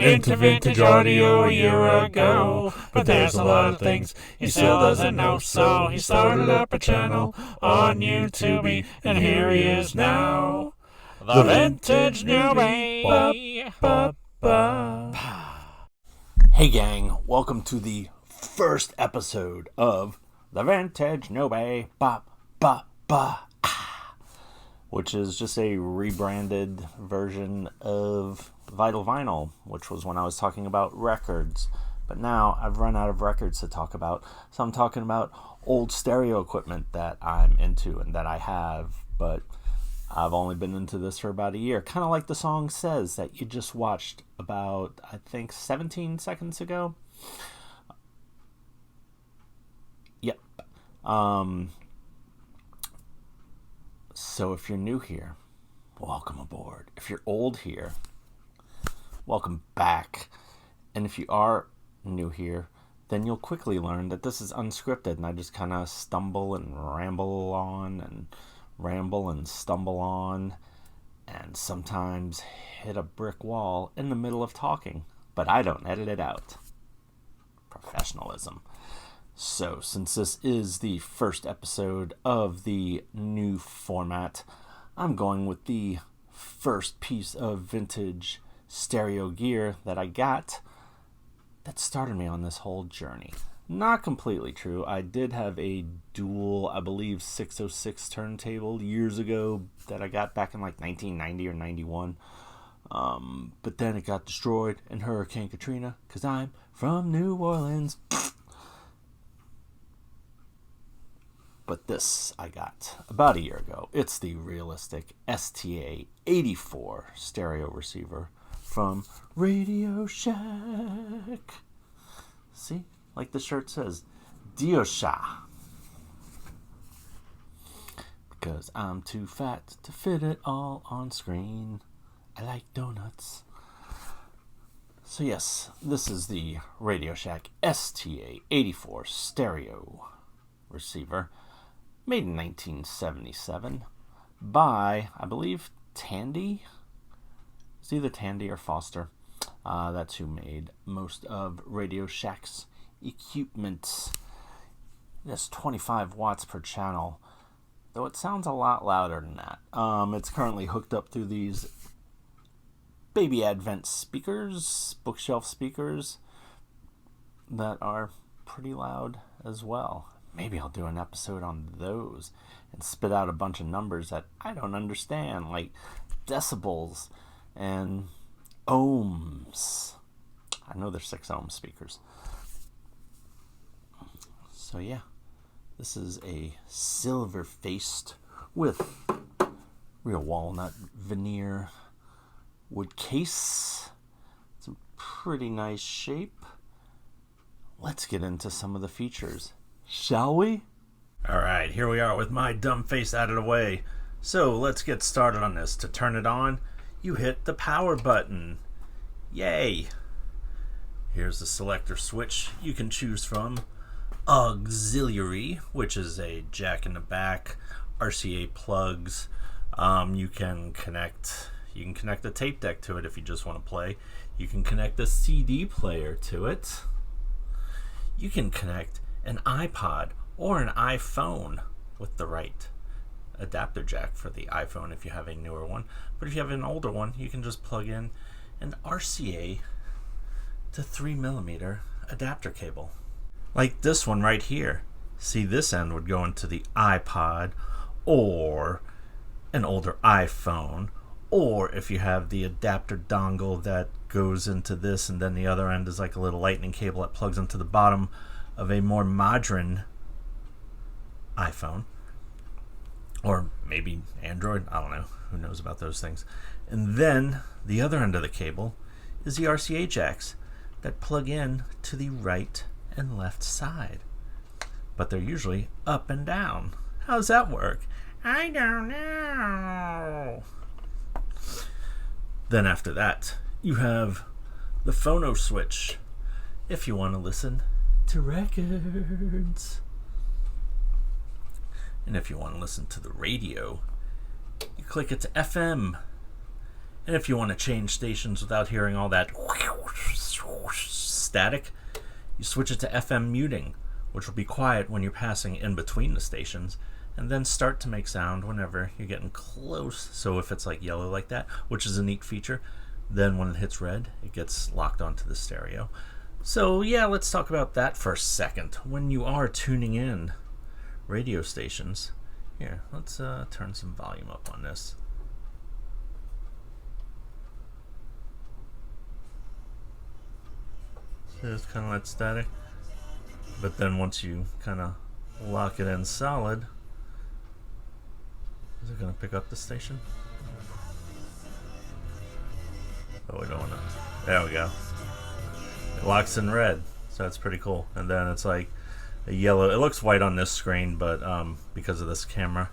got into vintage audio a year ago, but there's a lot of things he still doesn't know, so he started up a channel on Newbie, and here he is now, the Vintage Newbie. Hey gang, welcome to the first episode of the Vintage Newbie, which is just a rebranded version of Vital Vinyl, which was when I was talking about records. But now I've run out of records to talk about, so I'm talking about old stereo equipment that I'm into and that I have, but I've only been into this for about a year. Kind of like the song says that you just watched about, I think, 17 seconds ago. Yep. So if you're new here, welcome aboard. If you're old here, welcome back. And if you are new here, then you'll quickly learn that this is unscripted and I just kind of stumble and ramble and stumble on, and sometimes hit a brick wall in the middle of talking, but I don't edit it out. Professionalism. So, since this is the first episode of the new format, I'm going with the first piece of vintage stereo gear that I got that started me on this whole journey. Not completely true. I did have a dual, I believe, 606 turntable years ago that I got back in like 1990 or 91. But then it got destroyed in Hurricane Katrina because I'm from New Orleans. But this I got about a year ago. It's the Realistic STA-84 stereo receiver from Radio Shack. See? Like the shirt says, Diosha. Because I'm too fat to fit it all on screen. I like donuts. So yes, this is the Radio Shack STA-84 stereo receiver. Made in 1977 by, I believe, Tandy. It's either Tandy or Foster. That's who made most of Radio Shack's equipment. That's 25 watts per channel, though it sounds a lot louder than that. It's currently hooked up through these baby Advent speakers, bookshelf speakers, that are pretty loud as well. Maybe I'll do an episode on those and spit out a bunch of numbers that I don't understand, like decibels and ohms. I know they're 6 ohm speakers. So yeah, this is a silver-faced with real walnut veneer wood case. It's a pretty nice shape. Let's get into some of the features, shall we? Alright, here we are with my dumb face out of the way. So let's get started on this. To turn it on, you hit the power button. Yay! Here's the selector switch you can choose from. Auxiliary, which is a jack in the back, RCA plugs. You can connect a tape deck to it if you just want to play. You can connect a CD player to it. You can connect an iPod or an iPhone with the right adapter jack for the iPhone if you have a newer one. But if you have an older one, you can just plug in an RCA to 3mm adapter cable. Like this one right here. See, this end would go into the iPod or an older iPhone, or if you have the adapter dongle that goes into this and then the other end is like a little lightning cable that plugs into the bottom of a more modern iPhone, or maybe Android, I don't know, who knows about those things. And then the other end of the cable is the RCA jacks that plug in to the right and left side, but they're usually up and down. How does that work? I don't know. Then after that, you have the phono switch if you want to listen to records. And if you want to listen to the radio, click it to FM. And if you want to change stations without hearing all that static, you switch it to FM muting, which will be quiet when you're passing in between the stations, and then start to make sound whenever you're getting close. So if it's like yellow like that, which is a neat feature, then when it hits red, it gets locked onto the stereo. So yeah, let's talk about that for a second. When you are tuning in radio stations, here, let's turn some volume up on this. So it's kind of like static, but then once you kind of lock it in solid, is it going to pick up the station? Oh, we don't want to. There we go. It locks in red, so that's pretty cool. And then it's like a yellow. It looks white on this screen, but because of this camera,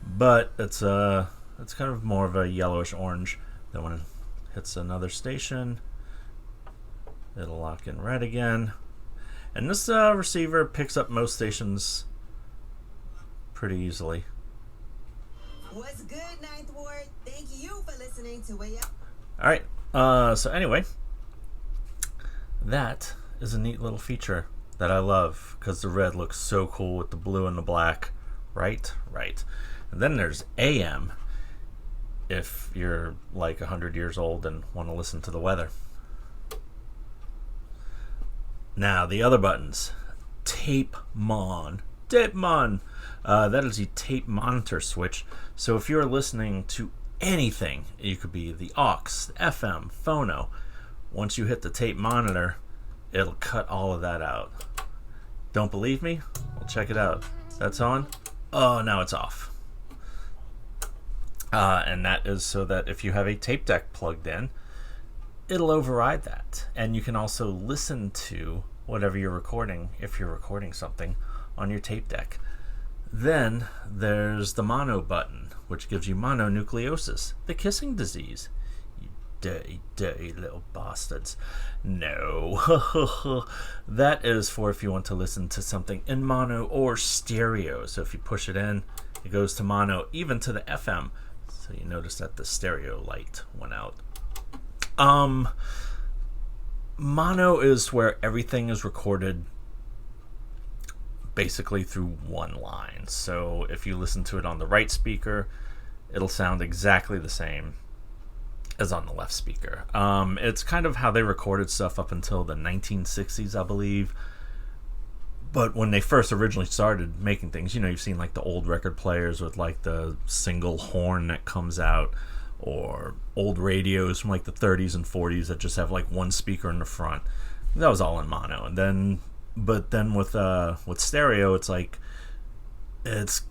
but it's kind of more of a yellowish orange. Then when it hits another station, it'll lock in red again. And this receiver picks up most stations pretty easily. What's good, Ninth Ward? Thank you for listening to Way Up. All right. So anyway, that is a neat little feature that I love because the red looks so cool with the blue and the black. Right. And then there's AM if you're like 100 years old and want to listen to the weather. Now, the other buttons. Tape Mon. That is the tape monitor switch. So if you're listening to anything, you could be the aux, the FM, phono. Once you hit the tape monitor, it'll cut all of that out. Don't believe me? Well, check it out. That's on. Oh, now it's off. And that is so that if you have a tape deck plugged in, it'll override that. And you can also listen to whatever you're recording, if you're recording something, on your tape deck. Then there's the mono button, which gives you mononucleosis, the kissing disease. You dirty little bastards. No. That is for if you want to listen to something in mono or stereo. So if you push it in, it goes to mono, even to the FM. So you notice that the stereo light went out. Mono is where everything is recorded basically through one line. So if you listen to it on the right speaker, it'll sound exactly the same as on the left speaker. It's kind of how they recorded stuff up until the 1960s, I believe. But when they first originally started making things, you've seen like the old record players with like the single horn that comes out, or old radios from like the 30s and 40s that just have like one speaker in the front. That was all in mono. And then with stereo, it's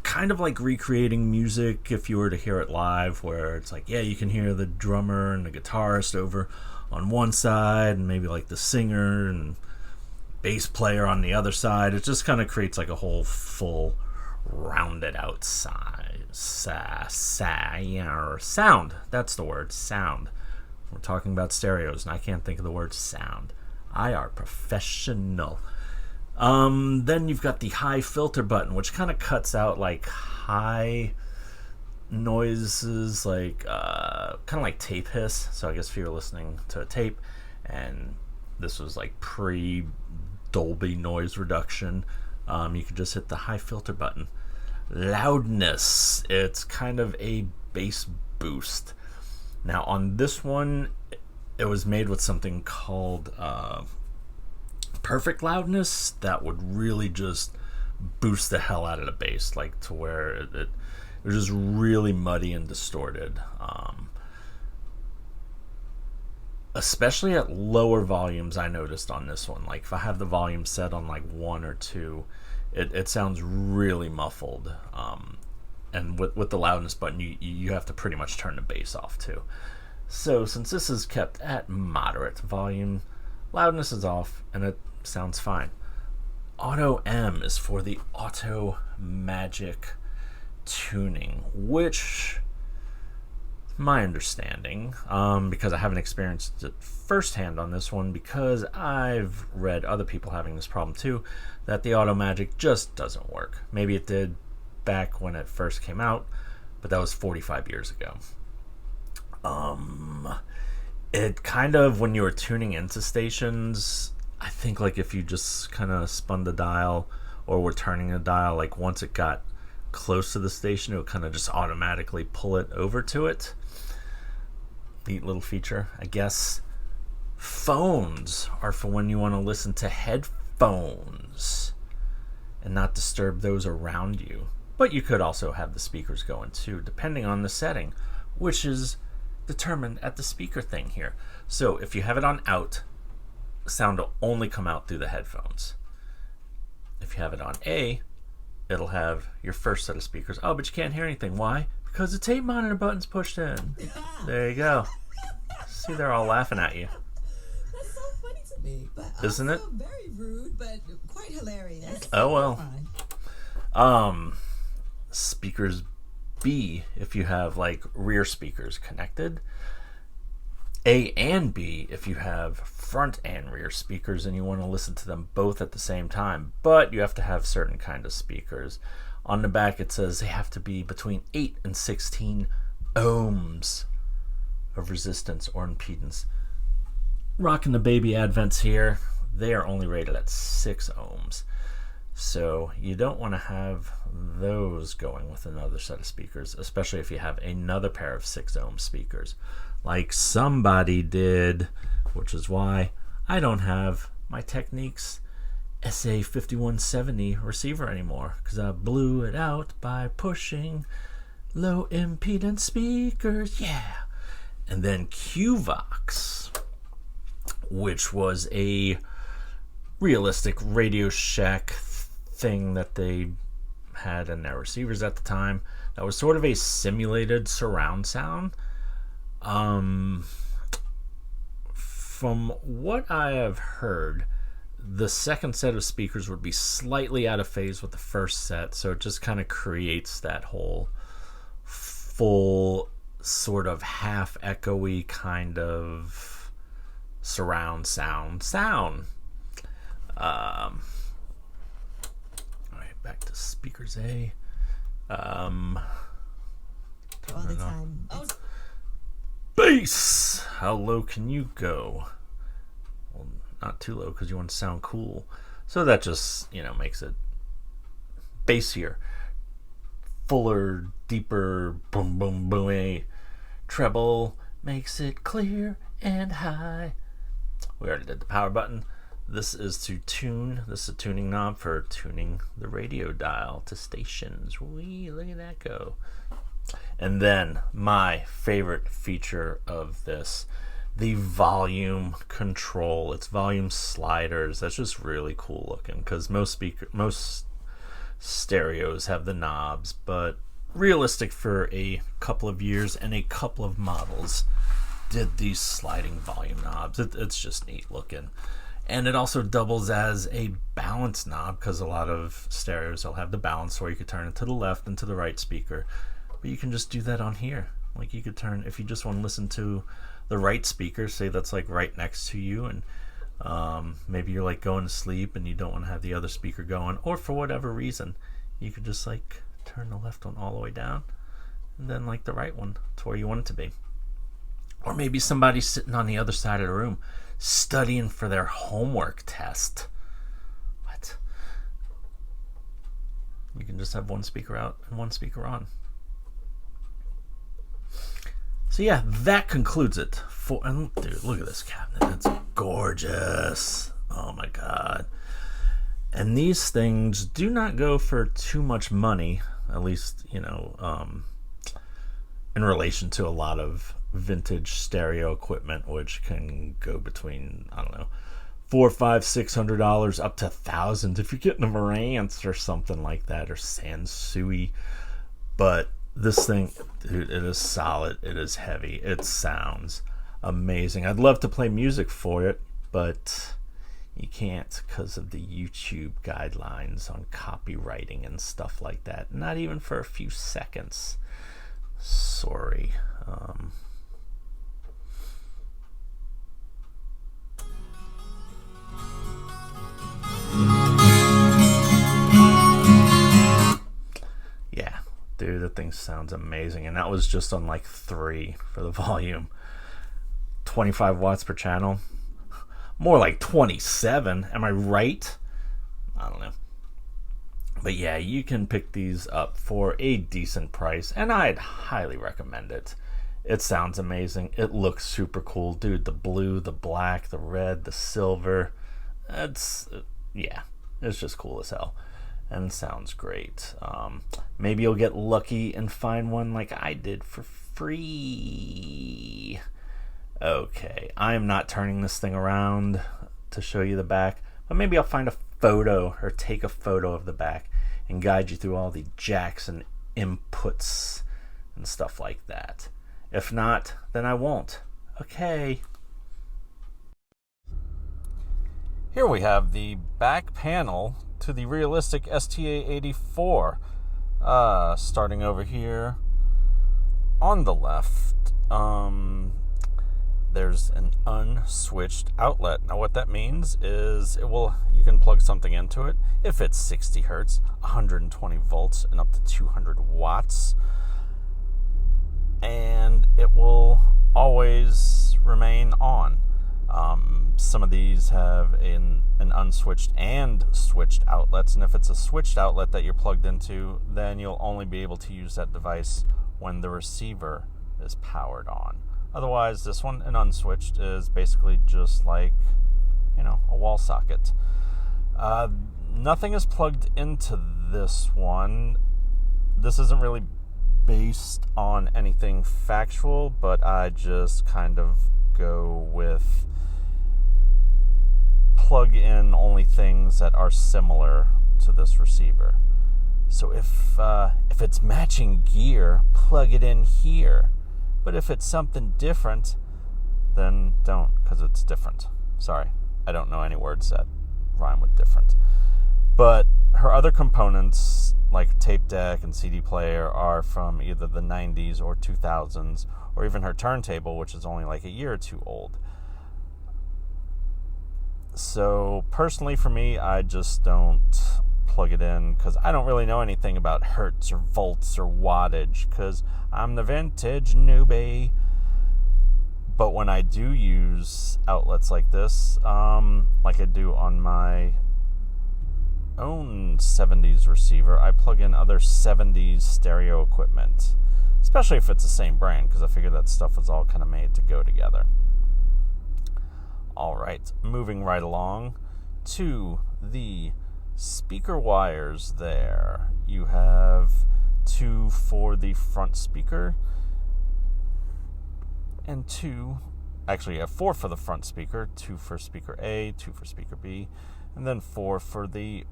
kind of like recreating music if you were to hear it live, where it's like, yeah, you can hear the drummer and the guitarist over on one side and maybe like the singer and bass player on the other side. It just kind of creates like a whole full rounded out sound. That's the word, sound. We're talking about stereos and I can't think of the word sound. I are professional. Then you've got the high filter button, which kind of cuts out like high noises, like kind of like tape hiss. So I guess if you're listening to a tape and this was like pre-Dolby noise reduction, you could just hit the high filter button. Loudness, it's kind of a bass boost. Now on this one, it was made with something called perfect loudness that would really just boost the hell out of the bass, like to where it was just really muddy and distorted. Especially at lower volumes, I noticed on this one. Like if I have the volume set on like 1 or 2, it sounds really muffled. And with the loudness button, you have to pretty much turn the bass off too. So since this is kept at moderate volume, loudness is off and it sounds fine. Auto M is for the auto magic tuning, which my understanding, because I haven't experienced it firsthand on this one, because I've read other people having this problem too, that the auto magic just doesn't work. Maybe it did back when it first came out, but that was 45 years ago. it kind of, when you were tuning into stations, I think like if you just kind of spun the dial or were turning the dial, like once it got close to the station, it would kind of just automatically pull it over to it. Neat little feature, I guess. Phones are for when you want to listen to headphones and not disturb those around you. But you could also have the speakers going too, depending on the setting, which is determined at the speaker thing here. So if you have it on out, sound will only come out through the headphones. If you have it on A, it'll have your first set of speakers. Oh, but you can't hear anything. Why? Because the tape monitor button's pushed in. There you go. See, they're all laughing at you. That's so funny to me. But Isn't it? Very rude, but quite hilarious. Oh, well. Speakers B, if you have like rear speakers connected. A and B if you have front and rear speakers and you want to listen to them both at the same time, but you have to have certain kind of speakers. On the back it says they have to be between 8 and 16 ohms of resistance or impedance. Rocking the baby Advents here, they are only rated at 6 ohms. So you don't want to have those going with another set of speakers, especially if you have another pair of 6 ohm speakers, like somebody did, which is why I don't have my Technics SA-5170 receiver anymore, because I blew it out by pushing low impedance speakers. Yeah. And then QVOX, which was a Realistic Radio Shack thing that they had in their receivers at the time, that was sort of a simulated surround sound. From what I have heard, the second set of speakers would be slightly out of phase with the first set, so it just kind of creates that whole full sort of half echoey kind of surround sound. Back to speakers A. All the time. Oh. Bass! How low can you go? Well, not too low because you want to sound cool. So that just, makes it bassier, fuller, deeper, boom, boom, boom. Treble makes it clear and high. We already did the power button. This is to tune. This is a tuning knob for tuning the radio dial to stations. Wee, look at that go. And then my favorite feature of this, the volume control. It's volume sliders. That's just really cool looking, because most stereos have the knobs, but Realistic for a couple of years and a couple of models did these sliding volume knobs. It's just neat looking. And it also doubles as a balance knob, because a lot of stereos will have the balance where you could turn it to the left and to the right speaker. But you can just do that on here. Like you could turn, if you just want to listen to the right speaker, say that's like right next to you, and maybe you're like going to sleep and you don't want to have the other speaker going, or for whatever reason, you could just like turn the left one all the way down and then like the right one to where you want it to be. Or maybe somebody's sitting on the other side of the room studying for their homework test. What? You can just have one speaker out and one speaker on. So yeah, that concludes it. And dude, look at this cabinet. It's gorgeous. Oh my god. And these things do not go for too much money, at least, in relation to a lot of vintage stereo equipment, which can go between, I don't know, $400, $500, $600 up to $1,000 if you're getting a Marantz or something like that, or Sansui. But this thing, dude, it is solid. It is heavy. It sounds amazing. I'd love to play music for it, but you can't because of the YouTube guidelines on copywriting and stuff like that. Not even for a few seconds. Sorry. Yeah, dude, that thing sounds amazing. And that was just on like 3 for the volume. 25 watts per channel. More like 27. Am I right? I don't know. But yeah, you can pick these up for a decent price, and I'd highly recommend it. It sounds amazing. It looks super cool. Dude, the blue, the black, the red, the silver. It's just cool as hell. And sounds great. Maybe you'll get lucky and find one like I did for free. Okay, I'm not turning this thing around to show you the back, but maybe I'll find a photo or take a photo of the back and guide you through all the jacks and inputs and stuff like that. If not, then I won't. Okay. Here we have the back panel to the Realistic STA-84. Starting over here on the left, there's an unswitched outlet. Now what that means is you can plug something into it if it's 60 hertz, 120 volts, and up to 200 watts. And it will always remain on. Some of these have an unswitched and switched outlets, and if it's a switched outlet that you're plugged into, then you'll only be able to use that device when the receiver is powered on. Otherwise, this one, an unswitched, is basically just like, a wall socket. Nothing is plugged into this one. This isn't really based on anything factual, but I just kind of go with plug in only things that are similar to this receiver. So if it's matching gear, plug it in here. But if it's something different, then don't, because it's different. Sorry, I don't know any words that rhyme with different. But her other components, like tape deck and CD player, are from either the 90s or 2000s, or even her turntable, which is only like a year or two old. So personally for me, I just don't plug it in because I don't really know anything about hertz or volts or wattage because I'm the vintage newbie. But when I do use outlets like this, like I do on my own 70s receiver, I plug in other 70s stereo equipment, especially if it's the same brand, because I figure that stuff was all kind of made to go together. All right, moving right along to the speaker wires there. You have two for the front speaker and you have four for the front speaker, two for speaker A, two for speaker B, and then four for the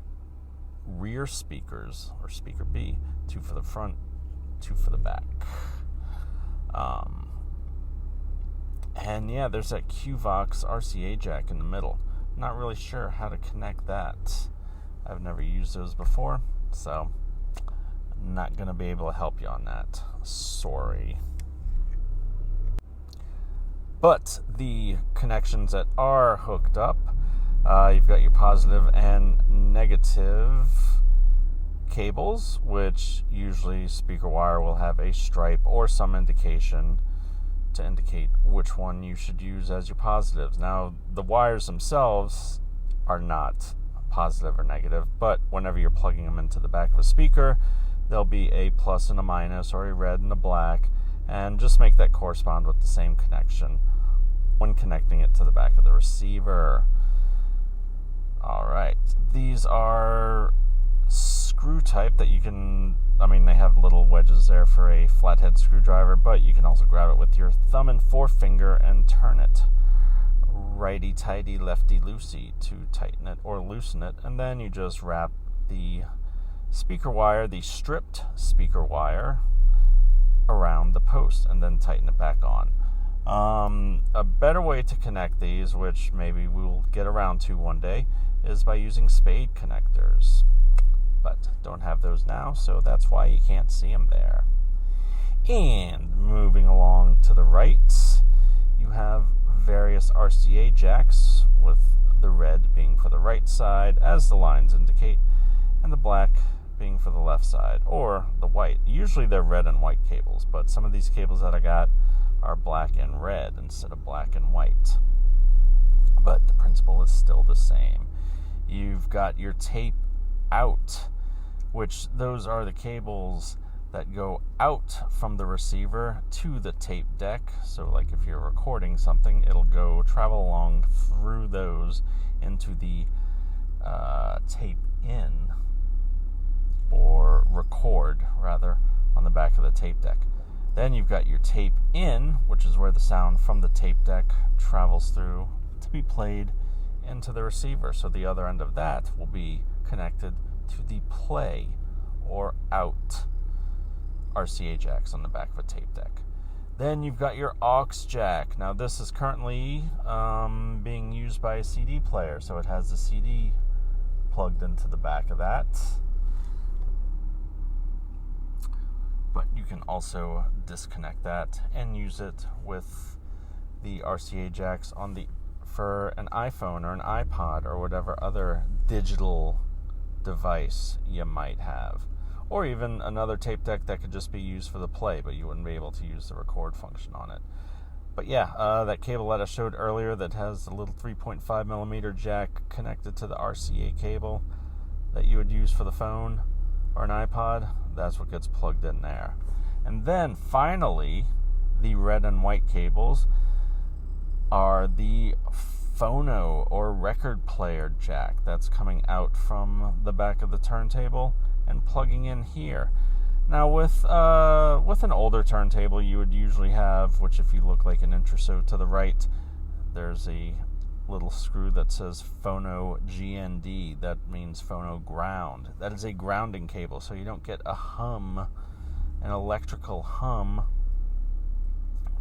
rear speakers, or speaker B, two for the front, two for the back. And yeah, there's that QVOX RCA jack in the middle. Not really sure how to connect that. I've never used those before, so I'm not going to be able to help you on that. Sorry. But the connections that are hooked up, you've got your positive and negative cables, which usually speaker wire will have a stripe or some indication to indicate which one you should use as your positives. Now, the wires themselves are not positive or negative, but whenever you're plugging them into the back of a speaker, there'll be a plus and a minus, or a red and a black, and just make that correspond with the same connection when connecting it to the back of the receiver. Alright, these are screw type that you can, they have little wedges there for a flathead screwdriver, but you can also grab it with your thumb and forefinger and turn it righty-tighty, lefty-loosey to tighten it or loosen it, and then you just wrap the speaker wire, the stripped speaker wire, around the post and then tighten it back on. A better way to connect these, which maybe we'll get around to one day, is by using spade connectors. But don't have those now, so that's why you can't see them there. And moving along to the right, you have various RCA jacks, with the red being for the right side, as the lines indicate, and the black being for the left side, or the white. Usually they're red and white cables, but some of these cables that I got are black and red instead of black and white. But the principle is still the same. You've got your tape out, which those are the cables that go out from the receiver to the tape deck. So like if you're recording something, it'll go travel along through those into the tape in, or record rather, on the back of the tape deck. Then you've got your tape in, which is where the sound from the tape deck travels through to be played into the receiver. So the other end of that will be connected to the play or out RCA jacks on the back of a tape deck. Then you've got your aux jack. Now this is currently being used by a CD player, so it has the CD plugged into the back of that. But you can also disconnect that and use it with the RCA jacks for an iPhone or an iPod or whatever other digital device you might have. Or even another tape deck that could just be used for the play, but you wouldn't be able to use the record function on it. But yeah, that cable that I showed earlier that has a little 3.5 millimeter jack connected to the RCA cable that you would use for the phone or an iPod, that's what gets plugged in there. And then finally, the red and white cables are the phono or record player jack that's coming out from the back of the turntable and plugging in here. Now with an older turntable, you would usually have, which if you look like an inch or so to the right, there's a little screw that says phono GND. That means phono ground. That is a grounding cable, so you don't get a hum, an electrical hum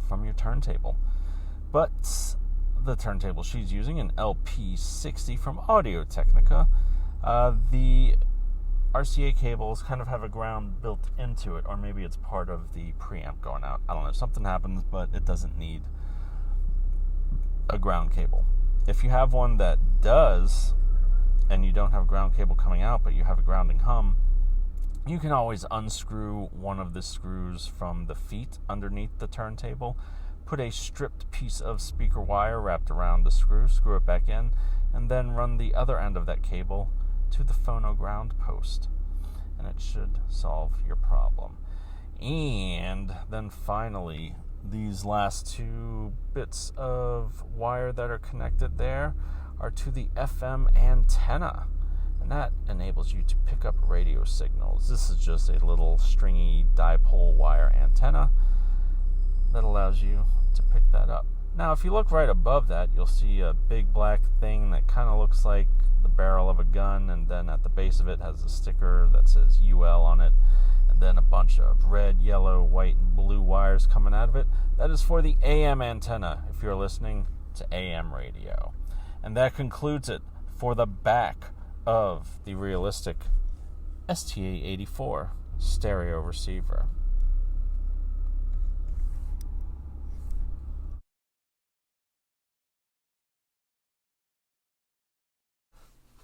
from your turntable. But the turntable she's using, an LP60 from Audio-Technica, the RCA cables kind of have a ground built into it, or maybe it's part of the preamp going out. I don't know, something happens, but it doesn't need a ground cable. If you have one that does, and you don't have a ground cable coming out, but you have a grounding hum, you can always unscrew one of the screws from the feet underneath the turntable, put a stripped piece of speaker wire wrapped around the screw it back in, and then run the other end of that cable to the phono ground post, and it should solve your problem. And then finally, these last two bits of wire that are connected there are to the FM antenna, and that enables you to pick up radio signals. This is just a little stringy dipole wire antenna that allows you to pick that up. Now, if you look right above that, you'll see a big black thing that kind of looks like the barrel of a gun, and then at the base of it has a sticker that says UL on it, and then a bunch of red, yellow, white, and blue wires coming out of it. That is for the AM antenna, if you're listening to AM radio. And that concludes it for the back of the Realistic STA-84 stereo receiver.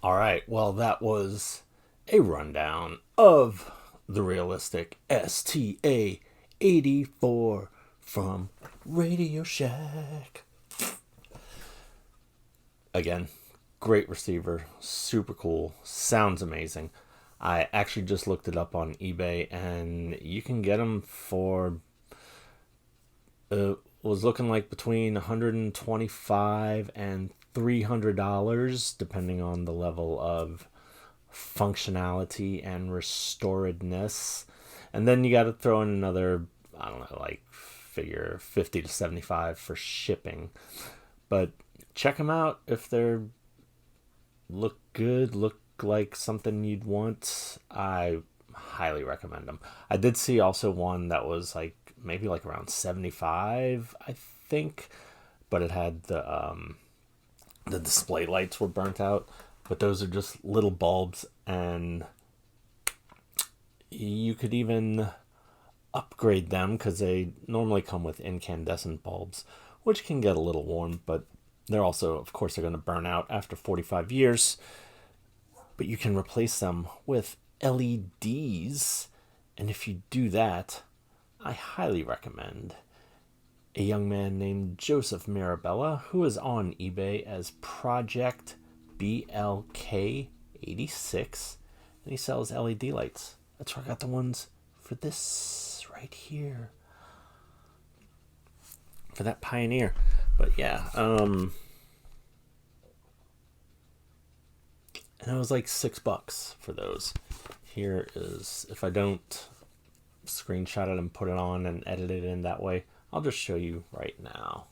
All right, well, that was a rundown of the Realistic STA-84 from Radio Shack. Again, great receiver, super cool, sounds amazing. I actually just looked it up on eBay, and you can get them for, was looking like between $125 and $300, depending on the level of functionality and restoredness. And then you got to throw in another, I don't know, like figure 50 to 75 for shipping. But check them out if they're look good, look like something you'd want. I highly recommend them. I did see also one that was like maybe like around 75, I think, but it had the display lights were burnt out, but those are just little bulbs, and you could even upgrade them because they normally come with incandescent bulbs, which can get a little warm, but they're also, of course, they're going to burn out after 45 years. But you can replace them with LEDs, and if you do that, I highly recommend a young man named Joseph Mirabella, who is on eBay as Project BLK86, and he sells LED lights. That's where I got the ones for this right here, for that Pioneer. But yeah, and it was like $6 for those. Here is, if I don't screenshot it and put it on and edit it in that way, I'll just show you right now.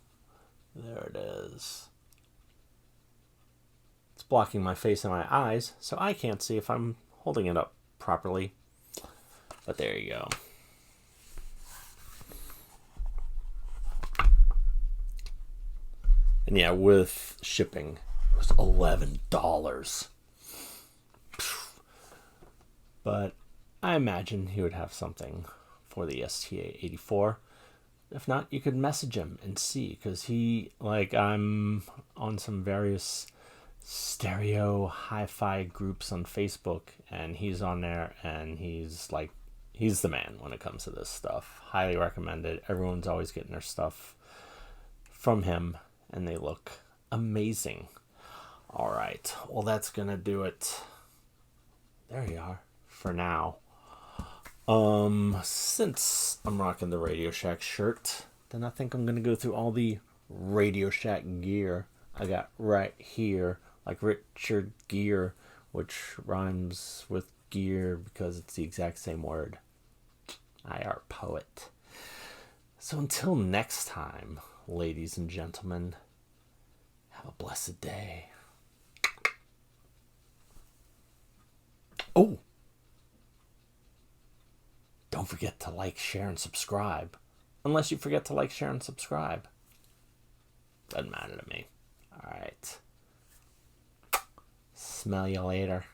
There it is. It's blocking my face and my eyes, so I can't see if I'm holding it up properly. But there you go. And yeah, with shipping, it was $11. But I imagine he would have something for the STA-84. If not, you could message him and see, because he, like, I'm on some various stereo hi-fi groups on Facebook, and he's on there, and he's like, he's the man when it comes to this stuff. Highly recommended. Everyone's always getting their stuff from him, and they look amazing. All right, well, that's gonna do it. There you are for now. Since I'm rocking the Radio Shack shirt, then I think I'm gonna go through all the Radio Shack gear I got right here, like Richard Gere, which rhymes with gear because it's the exact same word. I are poet. So until next time, ladies and gentlemen, have a blessed day. Oh! Don't forget to like, share, and subscribe. Unless you forget to like, share, and subscribe. Doesn't matter to me. Alright. Smell you later.